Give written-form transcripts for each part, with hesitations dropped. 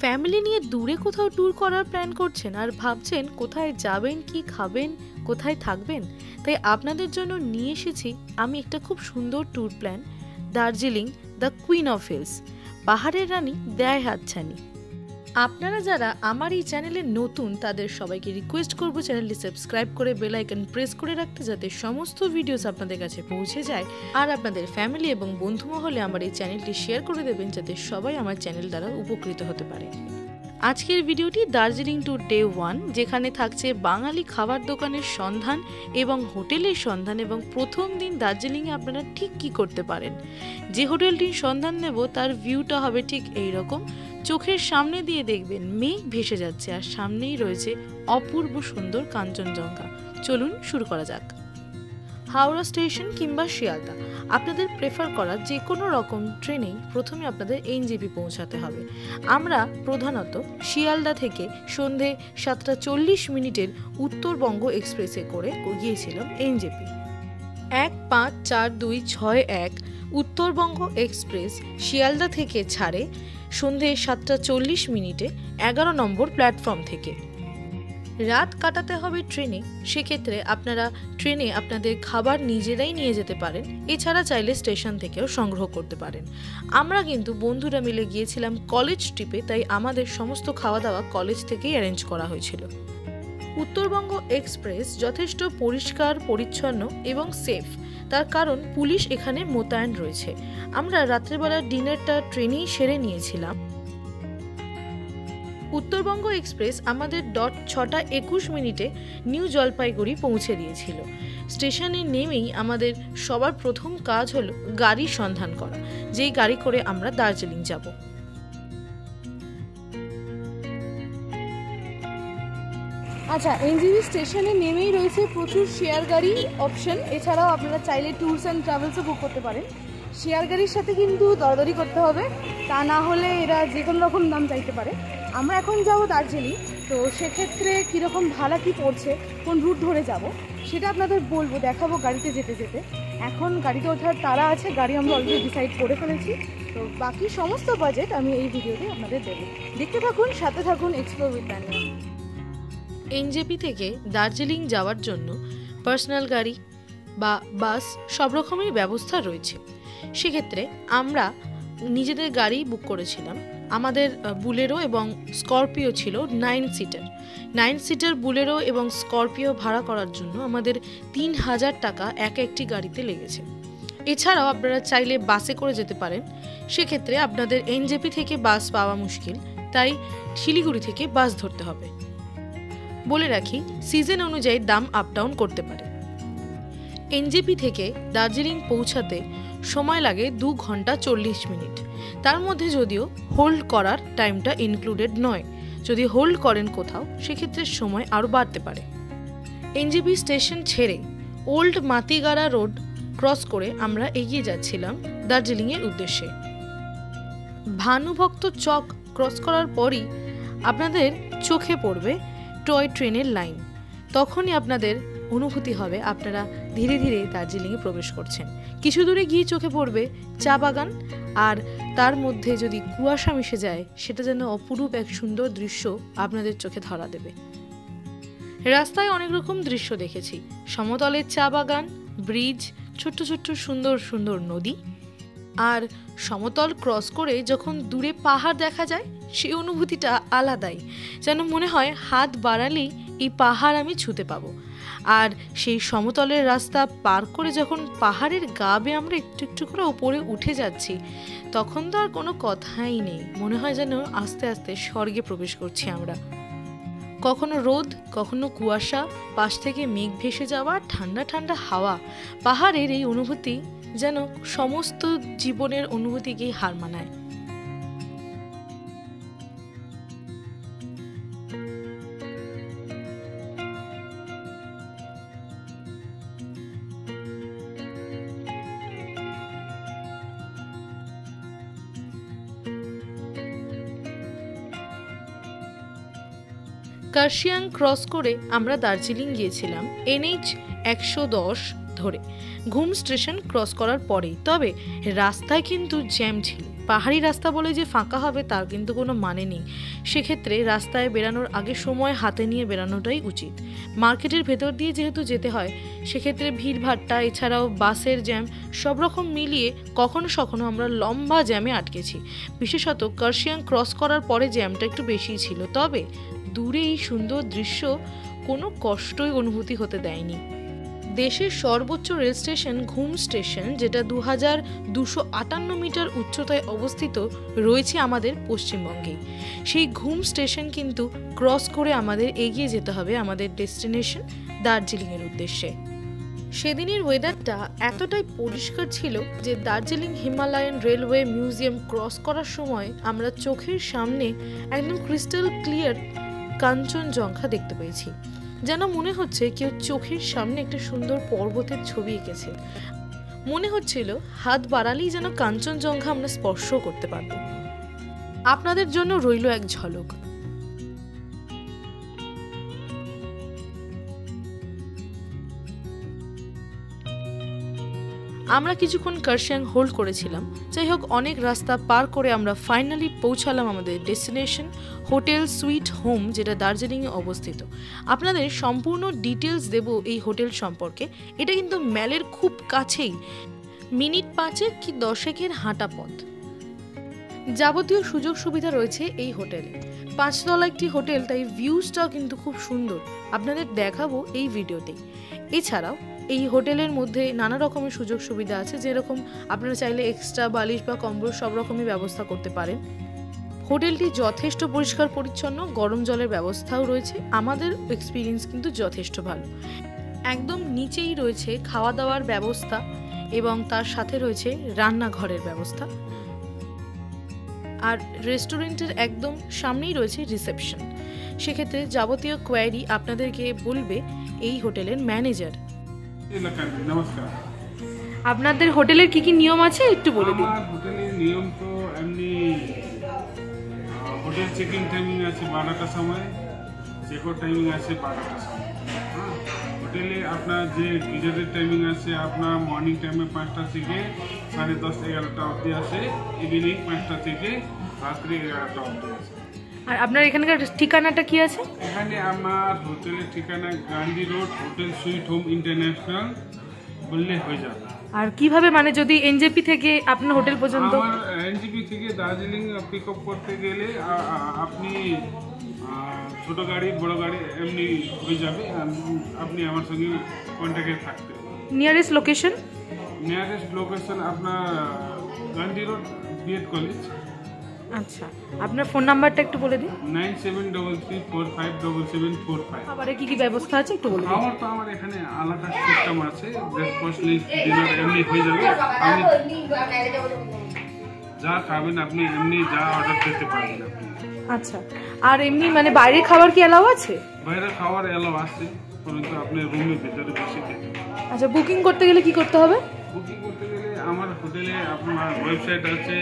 Family নিয়ে দূরে কোথাও ট্যুর করার প্ল্যান করছেন আর ভাবছেন কোথায় যাবেন, কি খাবেন, কোথায় থাকবেন, তাই আপনাদের জন্য নিয়ে এসেছি আমি একটা খুব সুন্দর tour plan, Darjeeling the queen of hills, পাহাড়ের রানী দেয় হাতছানি। আপনারা যারা আমার এই চ্যানেলে নতুন তাদের সবাইকে রিকোয়েস্ট করব চ্যানেলটি সাবস্ক্রাইব করে বেল আইকন প্রেস করে রাখতে, যাতে সমস্ত ভিডিওস আপনাদের কাছে পৌঁছে যায়। আর আপনাদের ফ্যামিলি এবং বন্ধু মহলে আমার এই চ্যানেলটি শেয়ার করে দেবেন, যাতে সবাই আমার চ্যানেল দ্বারা উপকৃত হতে পারে। আজকের ভিডিওটি দার্জিলিং ট্যুর ডে 1, যেখানে থাকছে বাঙালি খাবার দোকানের সন্ধান এবং হোটেলের সন্ধান, এবং প্রথম দিন দার্জিলিংয়ে আপনারা ঠিক কি করতে পারেন। যে হোটেলটির সন্ধান নেব তার ভিউটা হবে ঠিক এইরকম। চোখের সামনে দিয়ে দেখবেন মেঘ ভেসে যাচ্ছে আর সামনেই রয়েছে অপূর্ব সুন্দর কাঞ্চনজঙ্ঘা। চলুন শুরু করা যাক। হাওড়া স্টেশন কিংবা শিয়ালদা, আপনাদের প্রেফার করা যে কোনো রকম ট্রেনেই প্রথমে আপনাদের এনজেপি পৌঁছাতে হবে। আমরা প্রধানত শিয়ালদা থেকে সন্ধে 7:40 উত্তরবঙ্গ এক্সপ্রেসে করে গিয়েছিলাম এনজেপি। 154261 উত্তরবঙ্গ এক্সপ্রেস শিয়ালদা থেকে ছাড়ে সন্ধে 7:40 11 নম্বর প্ল্যাটফর্ম থেকে। রাত কাটাতে হবে ট্রেনে, সেক্ষেত্রে আপনারা ট্রেনে আপনাদের খাবার নিজেরাই নিয়ে যেতে পারেন, এছাড়া চাইলে স্টেশন থেকেও সংগ্রহ করতে পারেন। আমরা কিন্তু বন্ধুরা মিলে গিয়েছিলাম কলেজ ট্রিপে, তাই আমাদের সমস্ত খাওয়া দাওয়া কলেজ থেকেই অ্যারেঞ্জ করা হয়েছিল। উত্তরবঙ্গ এক্সপ্রেস যথেষ্ট পরিষ্কার পরিচ্ছন্ন এবং সেফ, তার কারণ পুলিশ এখানে মোতায়েন রয়েছে। আমরা রাত্রেবেলার ডিনারটা ট্রেনেই সেরে নিয়েছিলাম। উত্তরবঙ্গ এক্সপ্রেস আমাদের 6:21 নিউ জলপাইগুড়ি পৌঁছে দিয়েছিল। স্টেশনে নেমেই আমাদের সবার প্রথম কাজ হলো গাড়ির সন্ধান করা, যেই গাড়ি করে আমরা দার্জিলিং যাব। আচ্ছা, এনজেপি স্টেশনে নেমেই রয়েছে প্রচুর শেয়ার গাড়ি অপশন, এছাড়াও আপনারা চাইলে ট্যুরস অ্যান্ড ট্রাভেলসও বুক করতে পারেন। শেয়ার গাড়ির সাথে কিন্তু দরদারি করতে হবে, তা না হলে এরা যে কোনো রকম দাম চাইতে পারে। আমরা এখন যাব দার্জিলিং, তো সেক্ষেত্রে কীরকম ভাড়া কী পড়ছে, কোন রুট ধরে যাব সেটা আপনাদের বলবো, দেখাবো গাড়িতে যেতে যেতে। এখন গাড়িতে ওঠার তাড়া আছে, গাড়ি আমরা অলরেডি ডিসাইড করে ফেলেছি, তো বাকি সমস্ত বাজেট আমি এই ভিডিওতে আপনাদের দেবো। দেখতে থাকুন, সাথে থাকুন, এক্সপ্লোর উইথ তানিয়া। এনজেপি থেকে দার্জিলিং যাওয়ার জন্য পার্সোনাল গাড়ি বা বাস সব রকমের ব্যবস্থা রয়েছে। সেক্ষেত্রে আমরা নিজেদের গাড়ি বুক করেছিলাম। আমাদের বুলেরো এবং স্করপিও ছিল 9 সিটার। 9 সিটার বুলেরো এবং স্করপিও ভাড়া করার জন্য আমাদের 3000 টাকা একটি গাড়িতে লেগেছে। এছাড়াও আপনারা চাইলে বাসে করে যেতে পারেন, সেক্ষেত্রে আপনাদের এনজেপি থেকে বাস পাওয়া মুশকিল, তাই শিলিগুড়ি থেকে বাস ধরতে হবে। বলে রাখি, সিজন অনুযায়ী দাম আপ ডাউন করতে পারে। এনজেপি থেকে দার্জিলিং পৌঁছাতে সময় লাগে 2 ঘন্টা 40 মিনিট। তার মধ্যে যদিও হোল্ড করার টাইমটা ইনক্লুডেড নয়, যদি হোল্ড করেন কোথাও সেক্ষেত্রে সময় আরও বাড়তে পারে। এনজেপি স্টেশন ছেড়ে ওল্ড মাতিগাড়া রোড ক্রস করে আমরা এগিয়ে যাচ্ছিলাম দার্জিলিংয়ের উদ্দেশ্যে। ভানুভক্ত চক ক্রস করার পরই আপনাদের চোখে পড়বে টয় ট্রেনের লাইন। তখনই আপনাদের অনুভূতি হবে আপনারা ধীরে ধীরে দার্জিলিংয়ে প্রবেশ করছেন। কিছু দূরে গিয়ে চোখে পড়বে চা বাগান, আর তার মধ্যে যদি কুয়াশা মিশে যায় সেটা যেন অপরূপ এক সুন্দর দৃশ্য আপনাদের চোখে ধরা দেবে। রাস্তায় অনেক রকম দৃশ্য দেখেছি, সমতলের চা বাগান, ব্রিজ, ছোট্ট ছোট্ট সুন্দর সুন্দর নদী, আর সমতল ক্রস করে যখন দূরে পাহাড় দেখা যায় সেই অনুভূতিটা আলাদাই, যেন মনে হয় হাত বাড়ালেই এই পাহাড় আমি ছুঁতে পাবো। আর সেই সমতলের রাস্তা পার করে যখন পাহাড়ের গা বেয়ে আমরা একটু একটু করে ওপরে উঠে যাচ্ছি, তখন তো আর কোনো কথাই নেই, মনে হয় যেন আস্তে আস্তে স্বর্গে প্রবেশ করছি আমরা। কখনো রোদ, কখনো কুয়াশা, পাশ থেকে মেঘ ভেসে যাওয়া, ঠান্ডা ঠান্ডা হাওয়া, পাহাড়ের এই অনুভূতি যেন সমস্ত জীবনের অনুভূতিকেই হার মানায়। কার্শিয়াং ক্রস করে আমরা দার্জিলিং গিয়েছিলাম NH 110 ধরে, ঘুম স্টেশন ক্রস করার পরেই। তবে রাস্তায় কিন্তু জ্যাম ছিল, পাহাড়ি রাস্তা বলে যে ফাঁকা হবে তার কিন্তু কোনো মানে নেই। সেক্ষেত্রে রাস্তায় বেরানোর আগে সময় হাতে নিয়ে বেরানোটাই উচিত। মার্কেটের ভেতর দিয়ে যেহেতু যেতে হয়, সেক্ষেত্রে ভিড়ভাট্টা, এছাড়াও বাসের জ্যাম সব রকম মিলিয়ে কখনো সখনো আমরা লম্বা জ্যামে আটকেছি। বিশেষত কার্শিয়াং ক্রস করার পরে জ্যামটা একটু বেশিই ছিল, তবে দূরে এই সুন্দর দৃশ্য কোনো কষ্টই অনুভূতি হতে দেয়নি। দেশের সর্বোচ্চ রেল স্টেশন ঘুম স্টেশন, যেটা 2258 মিটার উচ্চতায় অবস্থিত রয়েছে আমাদের পশ্চিমবঙ্গে। সেই ঘুম স্টেশন কিন্তু ক্রস করে আমাদের এগিয়ে যেতে হবে আমাদের ডেস্টিনেশন দার্জিলিংয়ের উদ্দেশ্যে। সেদিনের ওয়েদারটা এতটাই পরিষ্কার ছিল যে Darjeeling Himalayan railway museum cross করার সময় আমরা চোখের সামনে একদম ক্রিস্টাল ক্লিয়ার কাঞ্চনজঙ্ঘা দেখতে পেয়েছি। যেন মনে হচ্ছে কেউ চোখের সামনে একটা সুন্দর পর্বতের ছবি এঁকেছে। মনে হচ্ছিল হাত বাড়ালেই যেন কাঞ্চনজঙ্ঘা আমরা স্পর্শ করতে পারব। আপনাদের জন্য রইল এক ঝলক। আমরা কিছুক্ষণ কার্শিয়াং হোল্ড করেছিলাম। যাই হোক, অনেক রাস্তা পার করে আমরা ফাইনালি পৌঁছালাম আমাদের ডেস্টিনেশন হোটেল সুইট হোম, যেটা দার্জিলিংয়ে অবস্থিত। আপনাদের সম্পূর্ণ ডিটেলস দেব এই হোটেল সম্পর্কে। এটা কিন্তু ম্যালের খুব কাছেই, মিনিট 5 কি 10 হাঁটা পথ। যাবতীয় সুযোগ সুবিধা রয়েছে এই হোটেলে। 5 তলা একটি হোটেল, তাই ভিউজটাও কিন্তু খুব সুন্দর, আপনাদের দেখাবো এই ভিডিওতে। এছাড়াও এই হোটেলের মধ্যে নানা রকমের সুযোগ সুবিধা আছে, যেরকম আপনারা চাইলে এক্সট্রা বালিশ বা কম্বল সব রকমই ব্যবস্থা করতে পারেন। হোটেলটি যথেষ্ট পরিষ্কার পরিচ্ছন্ন, গরম জলের ব্যবস্থাও রয়েছে। আমাদের এক্সপিরিয়েন্স কিন্তু যথেষ্ট ভালো। একদম নিচেই রয়েছে খাওয়া দাওয়ার ব্যবস্থা এবং তার সাথে রয়েছে রান্নাঘরের ব্যবস্থা। আর রেস্টুরেন্টের একদম সামনেই রয়েছে রিসেপশন। সেক্ষেত্রে যাবতীয় কোয়ারি আপনাদেরকে বলবে এই হোটেলের ম্যানেজার। নমস্কার। আপনাদের হোটেলের কি কি নিয়ম আছে একটু বলে দিন। আমার হোটেলের নিয়ম তো এমনি, হোটেল চেকিং টাইমিং আছে 12টার সময়, চেকআউট টাইমিং আছে 12টার সময়। হ্যাঁ, হোটেলে আপনার যে গিজারের টাইমিং আছে আপনার মর্নিং টাইমে 5টা থেকে 10:30-11টা অবধি আছে, ইভিনিং 5টা থেকে রাত্রি 11টা অবধি আছে। আর আপনার এখানকার ঠিকানাটা কি আছে? এখানে আমার হোটেলের ঠিকানা Gandhi road, hotel sweet home international বললে হয়ে যাবে। আর কিভাবে, মানে যদি এনজেপি থেকে আপনার হোটেল পর্যন্ত? আমার এনজেপি থেকে দার্জিলিং পিক আপ করতে গেলে আপনি ছোট গাড়ি বড় গাড়ি এমনি হয়ে যাবে, আপনি আমার সঙ্গে কন্ট্যাক্টে থাকতে। Nearest location? নিয়ারেস্ট লোকেশন আপনার গান্ধী রোড বিএড কলেজ। আচ্ছা, আপনার ফোন নাম্বারটা একটু বলে দিন। 9733457745। খাবারে কি কি ব্যবস্থা আছে একটু বলে দিন। আমার এখানে আলাদা সিস্টেম আছে, ব্রেকফাস্ট লাঞ্চ ডিনার এমনি হয়ে যাবে। আপনি যা খাবেন আপনি এমনি যা অর্ডার করতে পারবেন আপনি। আচ্ছা, আর এমনি মানে বাইরের খাবার কি এলাও আছে? বাইরের খাবার এলাও আছে, কিন্তু আপনি রুমের ভিতরে বসে খেতে। আচ্ছা, বুকিং করতে গেলে কি করতে হবে? বুকিং করতে গেলে আমার হোটেলে আপনার ওয়েবসাইট আছে,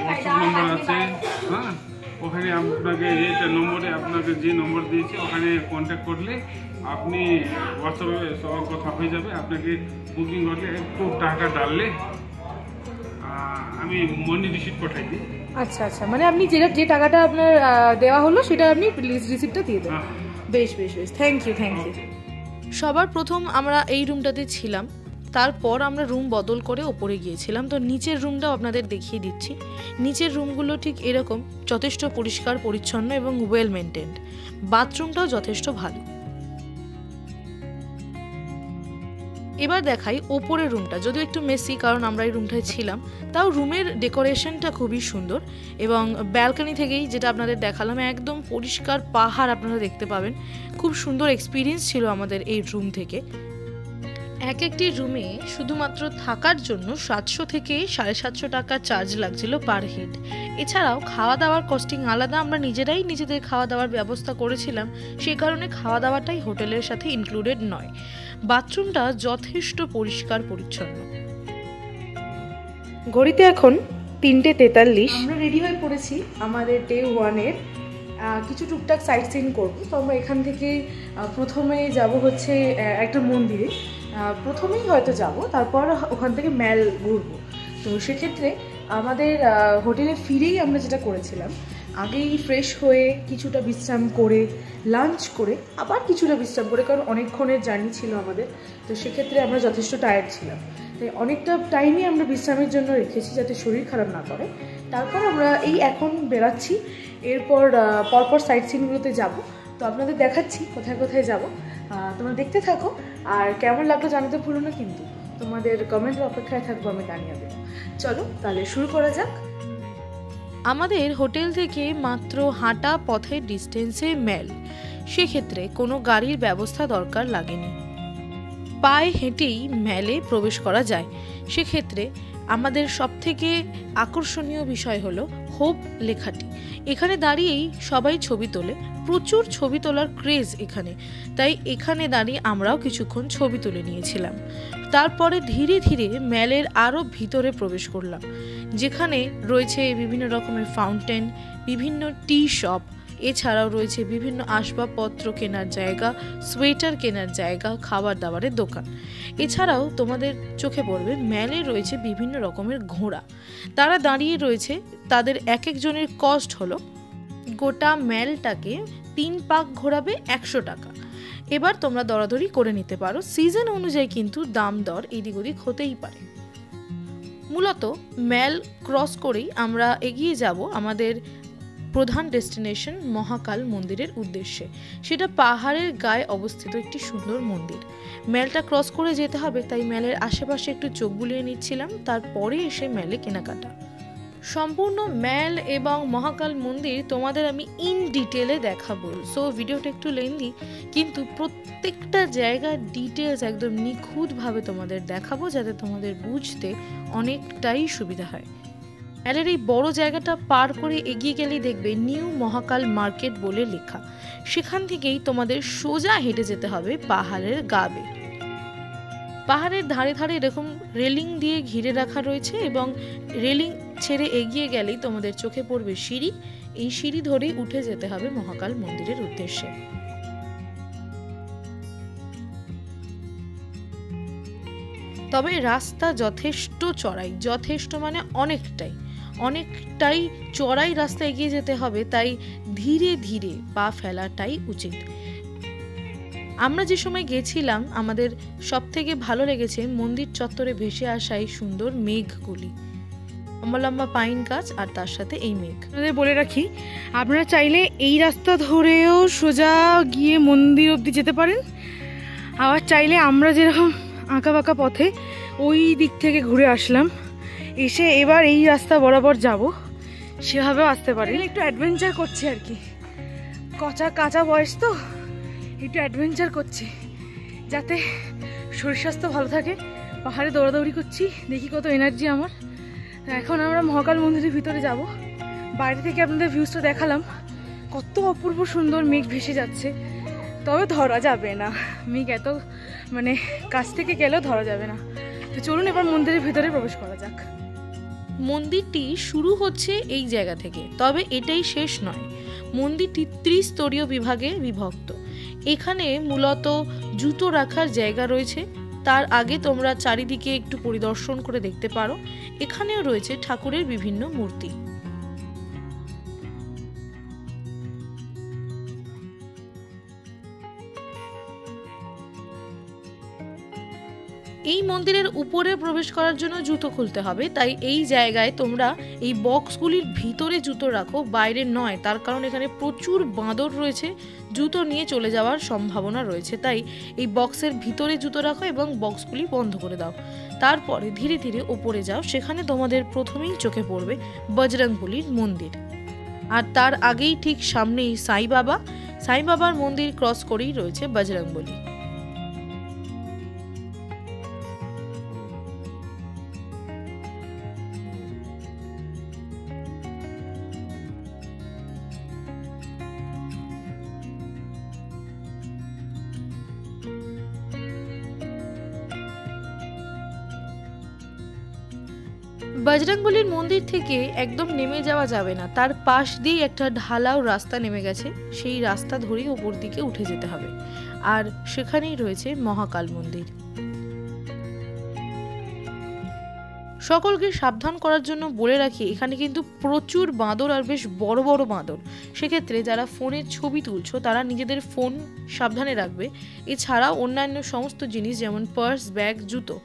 হোয়াটসঅ্যাপ নম্বর আছে। হ্যাঁ, ওখানে আপনাকে এইটা নম্বরে, আপনাকে যে নম্বর দিয়েছে ওখানে কন্ট্যাক্ট করলে আপনি হোয়াটসঅ্যাপে সবার কথা হয়ে যাবে। আপনাকে বুকিং করলে একটু টাকা ডাললে আমি মানি রিসিপ্ট পাঠাই দিই। আচ্ছা আচ্ছা, মানে আপনি যে টাকাটা আপনার দেওয়া হলো সেটা আপনি রিসিপ্টটা দিয়ে দেবেন। বেশ বেশ বেশ, থ্যাংক ইউ। সবার প্রথম আমরা এই রুমটাতে ছিলাম, তারপর আমরা রুম বদল করে ওপরে গিয়েছিলাম। তো নিচের রুমটাও আপনাদের দেখিয়ে দিচ্ছি। নিচের রুমগুলো ঠিক এরকম, যথেষ্ট পরিষ্কার পরিচ্ছন্ন এবং ওয়েল মেনটেন্ড। বাথরুমটাও যথেষ্ট ভালো। এবার দেখাই ওপরের রুমটা, যদিও একটু মেসি কারণ আমরা এই রুমটায় ছিলাম, তাও রুমের ডেকোরেশনটা খুবই সুন্দর। এবং ব্যালকনি থেকেই যেটা আপনাদের দেখালাম, একদম পরিষ্কার পাহাড় আপনারা দেখতে পাবেন। খুব সুন্দর এক্সপিরিয়েন্স ছিল আমাদের এই রুম থেকে। এক একটি রুমে শুধুমাত্র থাকার জন্য 700 থেকে 750 টাকা চার্জ লাগছিল পার হেড। এছাড়াও খাওয়া দাওয়ার কস্টিং আলাদা, আমরা নিজেরাই নিজেদের খাওয়া দাওয়ার ব্যবস্থা করেছিলাম, সেই কারণে খাওয়া দাওয়াটাই হোটেলের সাথে ইনক্লুডেড নয়। বাথরুমটা যথেষ্ট পরিষ্কার পরিচ্ছন্ন। ঘড়িতে এখন 3:43। আমরা রেডি হয়ে পড়েছি আমাদের ডে 1-এর কিছু টুকটাক সাইট সিন করবো। তো আমরা এখান থেকে প্রথমে যাব হচ্ছে একটা মন্দিরে, প্রথমেই হয়তো যাব, তারপর ওখান থেকে ম্যাল ঘুরবো। তো সেক্ষেত্রে আমাদের হোটেলে ফিরেই আমরা যেটা করেছিলাম, আগেই ফ্রেশ হয়ে কিছুটা বিশ্রাম করে লাঞ্চ করে আবার কিছুটা বিশ্রাম করে, কারণ অনেকক্ষণের জার্নি ছিল আমাদের, তো সেক্ষেত্রে আমরা যথেষ্ট টায়ার্ড ছিলাম, তাই অনেকটা টাইমই আমরা বিশ্রামের জন্য রেখেছি যাতে শরীর খারাপ না করে। তারপর আমরা এই এখন বেরাচ্ছি, এরপর পরপর সাইট সিনগুলোতে যাব, তো আপনাদের দেখাচ্ছি কোথায় কোথায় যাব, তোমরা দেখতে থাকো। আর কেমন লাগলো জানাতে ভুলো না কিন্তু, তোমাদের কমেন্টের অপেক্ষায় থাকবো, আমি জানিয়ে দেবো। চলো তাহলে শুরু করা যাক। আমাদের হোটেল থেকে মাত্র হাঁটা পথের ডিস্টেন্সে ম্যাল, সেক্ষেত্রে কোনো গাড়ির ব্যবস্থা দরকার লাগেনি, পায়ে হেঁটেই ম্যালে প্রবেশ করা যায়। সেক্ষেত্রে আমাদের সবথেকে আকর্ষণীয় বিষয় হলো হোপ লেখাটি। এখানে দাঁড়িয়েই সবাই ছবি তোলে, প্রচুর ছবি তোলার ক্রেজ এখানে, তাই এখানে দাঁড়িয়ে আমরাও কিছুক্ষণ ছবি তুলে নিয়েছিলাম। তারপরে ধীরে ধীরে ম্যালের আরও ভিতরে প্রবেশ করলাম, যেখানে রয়েছে বিভিন্ন রকমের ফাউন্টেন, বিভিন্ন টি শপ, এছাড়াও রয়েছে বিভিন্ন আসবাবপত্র কেনার জায়গা, সোয়েটার কেনার জায়গা, খাবার দাবারের দোকান। এছাড়াও তোমাদের চোখে পড়বে ম্যালে রয়েছে বিভিন্ন রকমের ঘোড়া, তারা দাঁড়িয়ে রয়েছে, তাদের এক একজনের কস্ট হলো গোটা ম্যালটাকে 3 পাক ঘোরাবে 100 টাকা। এবার তোমরা দরাদরি করে নিতে পারো, সিজন অনুযায়ী কিন্তু দাম দর এদিক ওদিক হতেই পারে। মূলত ম্যাল ক্রস করেই আমরা এগিয়ে যাব আমাদের প্রধান ডেস্টিনেশন মহাকাল মন্দিরের উদ্দেশ্যে। সেটা পাহাড়ের গায়ে অবস্থিত একটি সুন্দর মন্দির। ম্যালটা ক্রস করে যেতে হবে, তাই ম্যালের আশেপাশে একটু চোখ বুলিয়ে নিচ্ছিলাম, তারপরে এসে ম্যালে কেনাকাটা। সম্পূর্ণ ম্যাল এবং মহাকাল মন্দির তোমাদের আমি ইন ডিটেলে দেখাবো, সো ভিডিওটা একটু লেন্দি, কিন্তু প্রত্যেকটা জায়গার ডিটেলস একদম নিখুঁতভাবে তোমাদের দেখাবো, যাতে তোমাদের বুঝতে অনেকটাই সুবিধা হয়। ম্যালের এই বড় জায়গাটা পার করে এগিয়ে গেলেই দেখবে নিউ মহাকাল মার্কেট বলে লেখা, সেখান থেকেই তোমাদের সোজা হেঁটে যেতে হবে পাহাড়ের গা বেয়ে। পাহাড়ের ধারে ধারে এরকম রেলিং দিয়ে ঘিরে রাখা রয়েছে, এবং রেলিং ছেড়ে এগিয়ে গেলেই তোমাদের চোখে পড়বে সিঁড়ি, এই সিঁড়ি ধরেই উঠে যেতে হবে মহাকাল মন্দিরের উদ্দেশ্যে। তবে রাস্তা যথেষ্ট চড়াই, যথেষ্ট মানে অনেকটাই চড়াই রাস্তা এগিয়ে যেতে হবে, তাই ধীরে ধীরে পা ফেলাটাই উচিত। আমরা যে সময় গেছিলাম আমাদের সব থেকে ভালো লেগেছে মন্দির চত্বরে ভেসে আসা এই সুন্দর মেঘগুলি, লম্বা লম্বা পাইন গাছ আর তার সাথে এই মেঘ। আপনাদের বলে রাখি, আপনারা চাইলে এই রাস্তা ধরেও সোজা গিয়ে মন্দির অবধি যেতে পারেন, আবার চাইলে আমরা যেরকম আঁকা বাঁকা পথে ওই দিক থেকে ঘুরে আসলাম, এসে এবার এই রাস্তা বরাবর যাব, সেভাবেও আসতে পারেন। একটু অ্যাডভেঞ্চার করছি আর কি, কাঁচা বয়স তো একটু অ্যাডভেঞ্চার করছি, যাতে শরীর স্বাস্থ্য ভালো থাকে। পাহাড়ে দৌড়াদৌড়ি করছি, দেখি কত এনার্জি আমার। এখন আমরা মহাকাল মন্দিরের ভিতরে যাব। বাইরে থেকে আপনাদের ভিউজটা দেখালাম, কত অপূর্ব সুন্দর মেঘ ভেসে যাচ্ছে, তবে ধরা যাবে না, মেঘ এত মানে কাছ থেকে গেলেও ধরা যাবে না। তো চলুন এবার মন্দিরের ভিতরে প্রবেশ করা যাক। মন্দিরটি শুরু হচ্ছে এই জায়গা থেকে, তবে এটাই শেষ নয়। মন্দিরটি 30 স্তরীয় বিভাগে বিভক্ত। এখানে মূলত জুতো রাখার জায়গা রয়েছে, তার আগে তোমরা চারিদিকে একটু পরিদর্শন করে দেখতে পারো। এখানেও রয়েছে ঠাকুরের বিভিন্ন মূর্তি। এই মন্দিরের উপরে প্রবেশ করার জন্য জুতো খুলতে হবে, তাই এই জায়গায় তোমরা এই বক্সগুলির ভিতরে জুতো রাখো, বাইরে নয়, তার কারণ এখানে প্রচুর বাঁদর রয়েছে, জুতো নিয়ে চলে যাওয়ার সম্ভাবনা রয়েছে, তাই এই বক্সের ভিতরে জুতো রাখো এবং বক্সগুলি বন্ধ করে দাও। তারপরে ধীরে ধীরে ওপরে যাও, সেখানে তোমাদের প্রথমেই চোখে পড়বে বজরংবলীর মন্দির, আর তার আগেই ঠিক সামনেই সাই বাবার মন্দির ক্রস করেই রয়েছে বজরংবলী। বজরংবলীর মন্দির থেকে একদম নেমে যাওয়া যাবে না, তার পাশ দিয়ে একটা ঢালাও রাস্তা নেমে গেছে, সেই রাস্তা ধরেই ওপর দিকে উঠে যেতে হবে, আর সেখানেই রয়েছে মহাকাল মন্দির। সকলকে সাবধান করার জন্য বলে রাখি, এখানে কিন্তু প্রচুর বাঁদর আর বেশ বড় বড় বাঁদর। সেক্ষেত্রে যারা ফোনের ছবি তুলছো তারা নিজেদের ফোন সাবধানে রাখবে। এছাড়াও অন্যান্য সমস্ত জিনিস যেমন পার্স, ব্যাগ, জুতো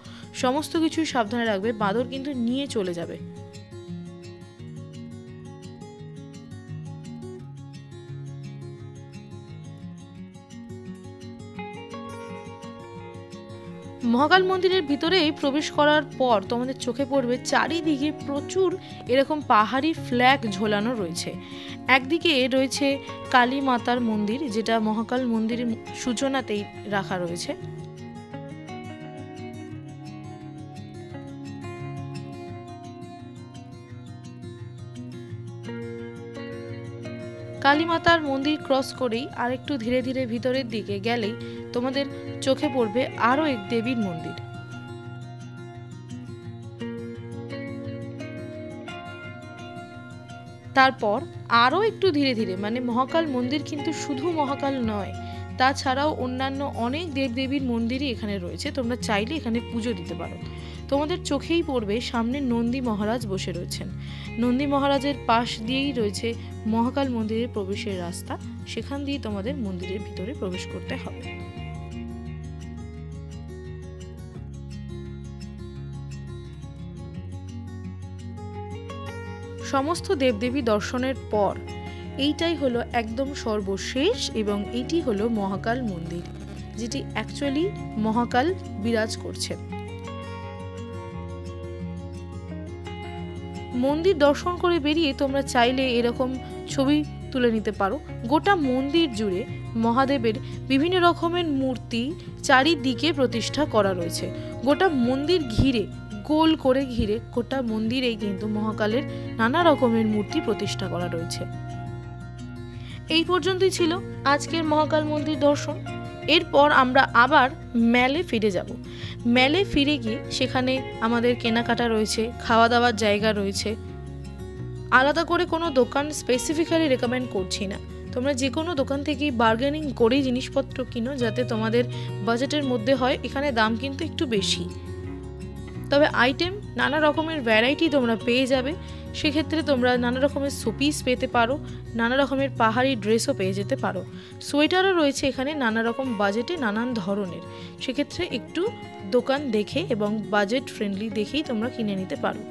সমস্ত কিছুই সাবধানে রাখবে, বাঁদর কিন্তু নিয়ে চলে যাবে। মহাকাল মন্দিরের ভিতরেই প্রবেশ করার পর তোমাদের চোখে পড়বে চারিদিকে প্রচুর এরকম পাহাড়ি ফ্ল্যাগ ঝোলানো রয়েছে। একদিকে রয়েছে কালী মাতার মন্দির, যেটা মহাকাল মন্দিরের সূচনাতেই রাখা রয়েছে। কালী মাতার মন্দির ক্রস করেই আরেকটু ধীরে ধীরে ভিতরের দিকে গেলেই তোমাদের চোখে পড়বে আরো এক দেবীর মন্দির। তারপর আরো একটু ধীরে ধীরে, মানে মহাকাল মন্দির কিন্তু শুধু মহাকাল নয়, তাছাড়াও অন্যান্য অনেক দেবদেবীর মন্দিরই এখানে রয়েছে। তোমরা চাইলে এখানে পুজো দিতে পারো। তোমাদের চোখেই পড়বে সামনে নন্দী মহারাজ বসে রয়েছেন। নন্দী মহারাজের পাশ দিয়েই রয়েছে মহাকাল মন্দিরের প্রবেশের রাস্তা, সেখান দিয়ে তোমাদের মন্দিরের ভিতরে প্রবেশ করতে হবে। সমস্ত দেবদেবী দর্শনের পর এইটাই হলো একদম সর্বশেষ, এবং এটি হলো মহাকাল মন্দির, যেটি অ্যাকচুয়ালি মহাকাল বিরাজ করছেন। মন্দির দর্শন করে বেরিয়ে তোমরা চাইলে এরকম ছবি তুলে নিতে পারো। গোটা মন্দির জুড়ে মহাদেবের বিভিন্ন রকমের মূর্তি চারিদিকে প্রতিষ্ঠা করা রয়েছে। গোটা মন্দির ঘিরে, গোল করে ঘিরে গোটা মন্দিরেই কিন্তু মহাকালের নানা রকমের মূর্তি প্রতিষ্ঠা করা রয়েছে। এই পর্যন্তই ছিল আজকের মহাকাল মন্দির দর্শন। এরপর আমরা আবার ম্যালে ফিরে যাব। ম্যালে ফিরে গিয়ে সেখানে আমাদের কেনাকাটা রয়েছে, খাওয়া দাওয়ার জায়গা রয়েছে। আলাদা করে কোনো দোকান স্পেসিফিক্যালি রেকমেন্ড করছি না, তোমরা যে কোনো দোকান থেকেই বার্গেনিং করেই জিনিসপত্র কিনো, যাতে তোমাদের বাজেটের মধ্যে হয়। এখানে দাম কিন্তু একটু বেশি, তবে আইটেম নানা রকমের ভ্যারাইটি তোমরা পেয়ে যাবে। সেক্ষেত্রে তোমরা নানা রকমের শোপিস পেতে পারো, নানা রকমের পাহাড়ি ড্রেসও পেয়ে যেতে পারো। সোয়েটারও রয়েছে এখানে নানা রকম বাজেটে, নানান ধরনের। সেক্ষেত্রে একটু দোকান দেখে এবং বাজেট ফ্রেন্ডলি দেখেই তোমরা কিনে নিতে পারো।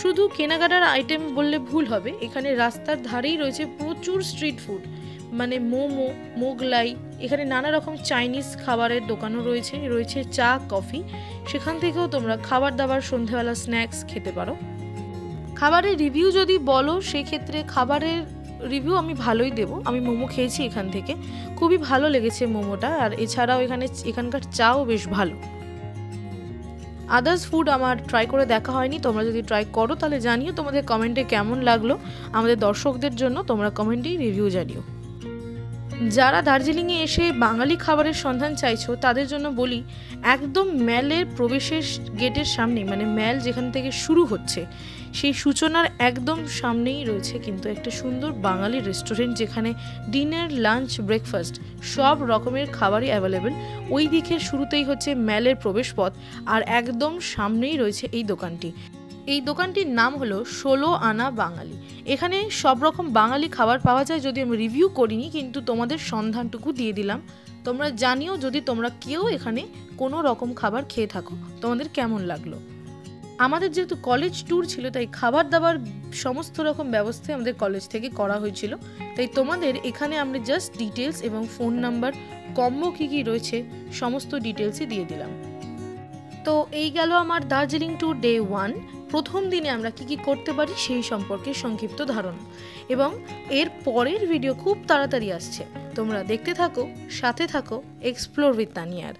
শুধু কেনাকাটার আইটেম বললে ভুল হবে, এখানে রাস্তার ধারেই রয়েছে প্রচুর স্ট্রিট ফুড, মানে মোমো, মোগলাই, এখানে নানা রকম চাইনিজ খাবারের দোকানও রয়েছে, রয়েছে চা, কফি। সেখান থেকেও তোমরা খাবার দাবার, সন্ধ্যাবেলা স্ন্যাক্স খেতে পারো। খাবারের রিভিউ যদি বলো, সেক্ষেত্রে খাবারের রিভিউ আমি ভালোই দেবো। আমি মোমো খেয়েছি এখান থেকে, খুবই ভালো লেগেছে মোমোটা। আর এছাড়াও এখানকার চাও বেশ ভালো। আদার্স ফুড আমার ট্রাই করে দেখা হয়নি, তোমরা যদি ট্রাই করো তাহলে জানিও তোমাদের কমেন্টে কেমন লাগলো। আমাদের দর্শকদের জন্য তোমরা কমেন্টেই রিভিউ জানিও। যারা দার্জিলিংয়ে এসে বাঙালি খাবারের সন্ধান চাইছো তাদের জন্য বলি, একদম ম্যালের প্রবেশের গেটের সামনে, মানে ম্যাল যেখান থেকে শুরু হচ্ছে সেই সূচনার একদম সামনেই রয়েছে কিন্তু একটা সুন্দর বাঙালি রেস্টুরেন্ট, যেখানে ডিনার, লাঞ্চ, ব্রেকফাস্ট সব রকমের খাবারই অ্যাভেলেবেল। ওই দিকের শুরুতেই হচ্ছে ম্যালের প্রবেশ পথ, আর একদম সামনেই রয়েছে এই দোকানটি। এই দোকানটির নাম হলো 16 আনা বাঙালি। এখানে সব রকম বাঙালি খাবার পাওয়া যায়, যদি আমি রিভিউ করিনি কিন্তু তোমাদের সন্ধানটুকু দিয়ে দিলাম। তোমরা জানিও যদি তোমরা কেউ এখানে কোনো রকম খাবার খেয়ে থাকো তোমাদের কেমন লাগলো। আমাদের যেহেতু কলেজ ট্যুর ছিল, তাই খাবার দাবার সমস্ত রকম ব্যবস্থাই আমাদের কলেজ থেকে করা হয়েছিল। তাই তোমাদের এখানে আমরা জাস্ট ডিটেলস এবং ফোন নাম্বার, কম্বো কী কী রয়েছে সমস্ত ডিটেলসই দিয়ে দিলাম। তো এই গেল আমার দার্জিলিং ট্যুর ডে 1। প্রথম দিনে আমরা কি কি করতে পারি সেই সম্পর্কে সংক্ষিপ্ত ধারণা, এবং এর পরের ভিডিও খুব তাড়াতাড়ি আসছে। তোমরা দেখতে থাকো, সাথে থাকো এক্সপ্লোর উইথ তানিয়ার।